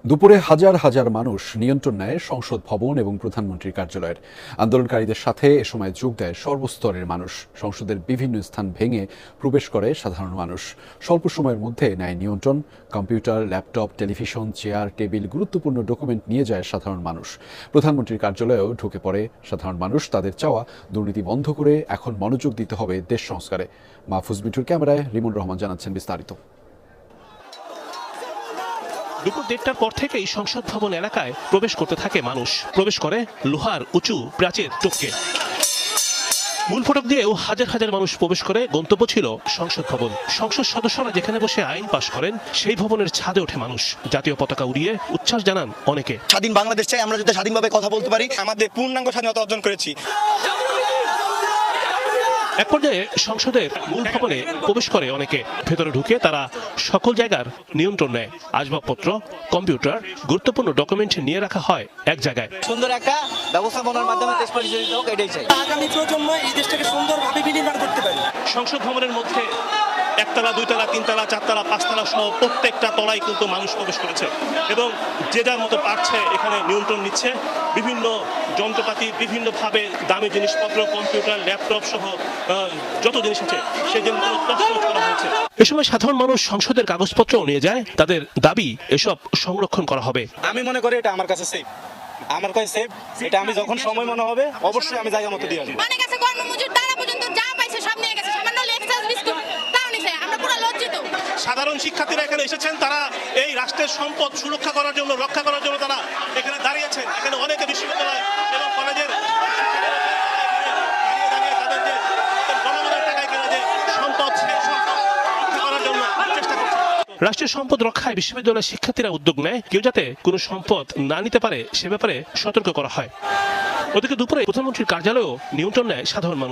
দুপুরে হাজার হাজার মানুষ নিয়ন্ত্রণ নেয় সংসদ ভবন এবং প্রধানমন্ত্রীর কার্যালয়ের। আন্দোলনকারীদের সাথে এ সময় যোগ দেয় সর্বস্তরের মানুষ। সংসদের বিভিন্ন স্থান ভেঙে প্রবেশ করে সাধারণ মানুষ। স্বল্প সময়ের মধ্যে নেয় নিয়ন্ত্রণ। Computer, laptop, television, chair, table, গুরুত্বপূর্ণ ডকুমেন্ট নিয়ে যায় সাধারণ মানুষ। প্রধানমন্ত্রীর কার্যালয়েও ঢুকে পড়ে সাধারণ মানুষ। তাদের চাওয়া, দুর্নীতি বন্ধ করে এখন মনোযোগ দিতে হবে দেশ সংস্কারে। মাহফুজ বিটুর ক্যামেরায় রিমন রহমান জানাচ্ছেন বিস্তারিত। দুপুর 1:30টার পর থেকেই সংসদ ভবন এলাকায় প্রবেশ করতে থাকে মানুষ। প্রবেশ করে লোহার উঁচু প্রাচীর টপকে। মূল ফটক দিয়েও হাজার হাজার মানুষ প্রবেশ করে। গন্তব্য ছিল সংসদ ভবন। সংসদ সদস্যরা যেখানে বসে আইন পাশ করেন, সেই ভবনের ছাদে ওঠে মানুষ। জাতীয় পতাকা উড়িয়ে উচ্ছ্বাস জানান অনেকে। স্বাধীন বাংলাদেশ চাই, আমরা যাতে স্বাধীনভাবে কথা বলতে পারি। আমাদের পূর্ণাঙ্গ স্বাধীনতা অর্জন করেছি। এক পর্যায়ে সংসদের মূল ভবনে প্রবেশ করে অনেকে। ভেতরে ঢুকে তারা সকল জায়গার নিয়ন্ত্রণ নেয়। আসবাবপত্র, কম্পিউটার, গুরুত্বপূর্ণ ডকুমেন্ট নিয়ে রাখা হয় এক জায়গায়। সুন্দর একটা ব্যবস্থাপনার মাধ্যমে দেশ পরিচালিত হোক, এটাই চাই। আগামী প্রজন্ম এই দেশটাকে সুন্দরভাবে বিনির্মাণ করতে পারে। সংসদ ভবনের মধ্যে একতলা, দুইতলা, তিনতলা, চারতলা, পাঁচতলা সহ প্রত্যেকটা তলায় কিন্তু মানুষ প্রবেশ করেছে এবং যে যার মতো পারছে এখানে নিয়ন্ত্রণ নিচ্ছে। বিভিন্ন যন্ত্রপাতি, বিভিন্নভাবে দামি জিনিসপত্র, কম্পিউটার, ল্যাপটপ সহ যত জিনিস আছে সেই জিনিসগুলো তছনছ করা হয়েছে। এ সময় সাধারণ মানুষ সংসদের কাগজপত্র নিয়ে যায়। তাদের দাবি এসব সংরক্ষণ করা হবে। আমি মনে করি এটা আমার কাছে সেফ। আমার কাছে সেফ। এটা আমি যখন সময় মনে হবে অবশ্যই আমি জায়গা মতো দিয়ে আসবো। অনেক আছে কর্মমজুর, তারা পর্যন্ত যা পাইছে সব নিয়ে গেছে। সামান্য লেকচার বিস্কুট তাও নিছে। আমরা পুরো লজ্জিত। সাধারণ শিক্ষার্থীরা এখানে এসেছেন। তারা এই রাষ্ট্রের সম্পদ সুরক্ষা করার জন্য, রক্ষা করার জন্য তারা এখানে দাঁড়িয়েছেন। এখানে অনেকে বিশ্ববিদ্যালয় এবং কলেজের তাদের যে জনগণের টাকায় কেনা যে সম্পদ, সেই সম্পদ রক্ষা করার জন্য চেষ্টা করছে। রাষ্ট্রের সম্পদ রক্ষায় বিশ্ববিদ্যালয়ের শিক্ষার্থীরা উদ্যোগ নেয়। কেউ যাতে কোনো সম্পদ না নিতে পারে সে ব্যাপারে সতর্ক করা হয়। ওদিকে দুপুরে প্রধানমন্ত্রীর কার্যালয়েও নিয়ন্ত্রণ নেয় সাধারণ মানুষ।